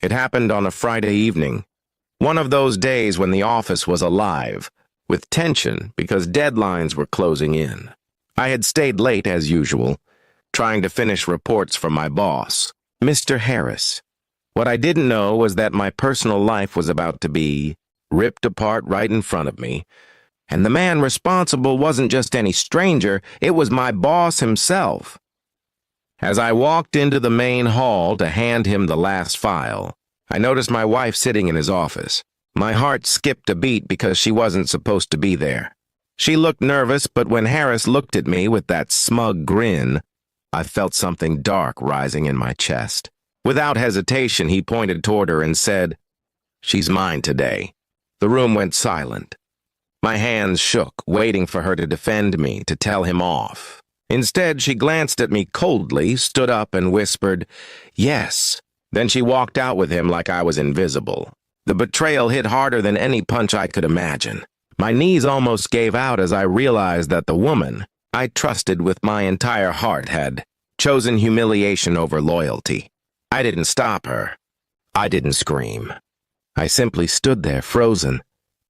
It happened on a Friday evening, one of those days when the office was alive, with tension because deadlines were closing in. I had stayed late as usual, trying to finish reports from my boss, Mr. Harris. What I didn't know was that my personal life was about to be ripped apart right in front of me, and the man responsible wasn't just any stranger, it was my boss himself. As I walked into the main hall to hand him the last file, I noticed my wife sitting in his office. My heart skipped a beat because she wasn't supposed to be there. She looked nervous, but when Harris looked at me with that smug grin, I felt something dark rising in my chest. Without hesitation, he pointed toward her and said, "She's mine today." The room went silent. My hands shook, waiting for her to defend me, to tell him off. Instead, she glanced at me coldly, stood up and whispered, "Yes." Then she walked out with him like I was invisible. The betrayal hit harder than any punch I could imagine. My knees almost gave out as I realized that the woman I trusted with my entire heart had chosen humiliation over loyalty. I didn't stop her. I didn't scream. I simply stood there frozen,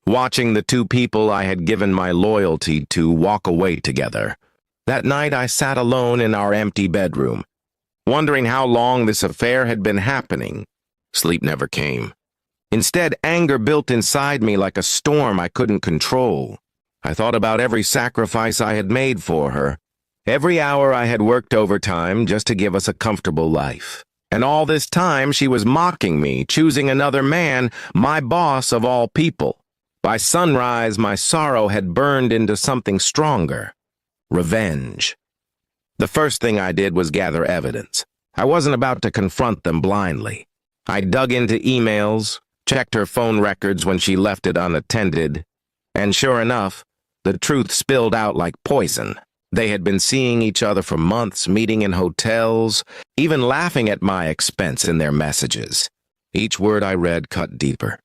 watching the two people I had given my loyalty to walk away together. That night I sat alone in our empty bedroom, wondering how long this affair had been happening. Sleep never came. Instead, anger built inside me like a storm I couldn't control. I thought about every sacrifice I had made for her, every hour I had worked overtime just to give us a comfortable life. And all this time she was mocking me, choosing another man, my boss of all people. By sunrise, my sorrow had burned into something stronger. Revenge. The first thing I did was gather evidence. I wasn't about to confront them blindly. I dug into emails, checked her phone records when she left it unattended, and sure enough, the truth spilled out like poison. They had been seeing each other for months, meeting in hotels, even laughing at my expense in their messages. Each word I read cut deeper.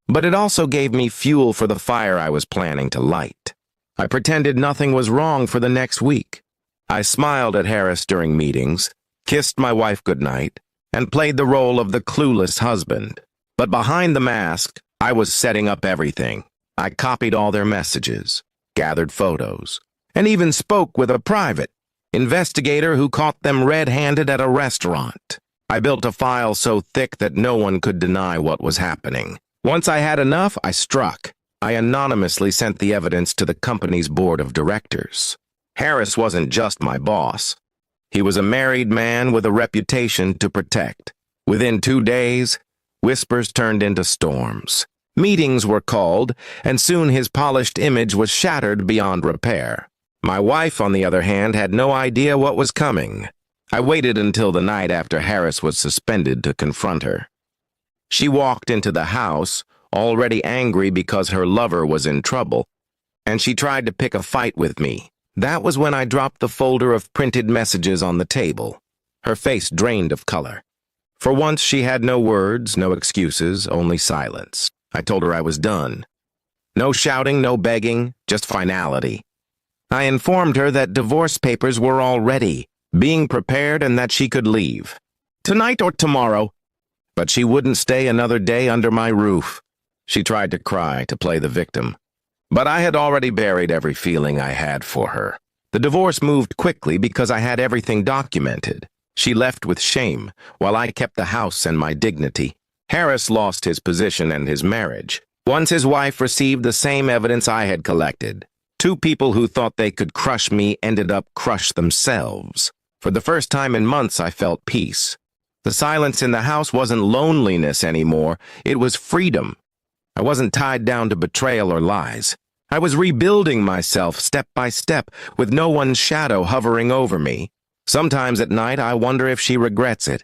But it also gave me fuel for the fire I was planning to light. I pretended nothing was wrong for the next week. I smiled at Harris during meetings, kissed my wife goodnight, and played the role of the clueless husband. But behind the mask, I was setting up everything. I copied all their messages, gathered photos, and even spoke with a private investigator who caught them red-handed at a restaurant. I built a file so thick that no one could deny what was happening. Once I had enough, I struck. I anonymously sent the evidence to the company's board of directors. Harris wasn't just my boss. He was a married man with a reputation to protect. Within 2 days, whispers turned into storms. Meetings were called, and soon his polished image was shattered beyond repair. My wife, on the other hand, had no idea what was coming. I waited until the night after Harris was suspended to confront her. She walked into the house, already angry because her lover was in trouble, and she tried to pick a fight with me. That was when I dropped the folder of printed messages on the table. Her face drained of color. For once, she had no words, no excuses, only silence. I told her I was done. No shouting, no begging, just finality. I informed her that divorce papers were all ready, being prepared, and that she could leave. Tonight or tomorrow. But she wouldn't stay another day under my roof. She tried to cry, to play the victim. But I had already buried every feeling I had for her. The divorce moved quickly because I had everything documented. She left with shame, while I kept the house and my dignity. Harris lost his position and his marriage. Once his wife received the same evidence I had collected. Two people who thought they could crush me ended up crushed themselves. For the first time in months, I felt peace. The silence in the house wasn't loneliness anymore. It was freedom. I wasn't tied down to betrayal or lies. I was rebuilding myself step by step, with no one's shadow hovering over me. Sometimes at night, I wonder if she regrets it.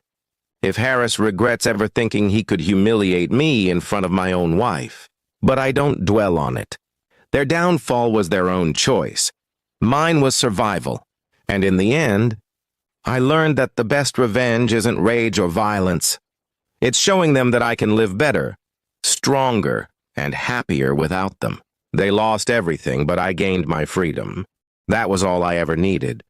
If Harris regrets ever thinking he could humiliate me in front of my own wife. But I don't dwell on it. Their downfall was their own choice. Mine was survival. And in the end, I learned that the best revenge isn't rage or violence. It's showing them that I can live better, stronger, and happier without them. They lost everything, but I gained my freedom. That was all I ever needed.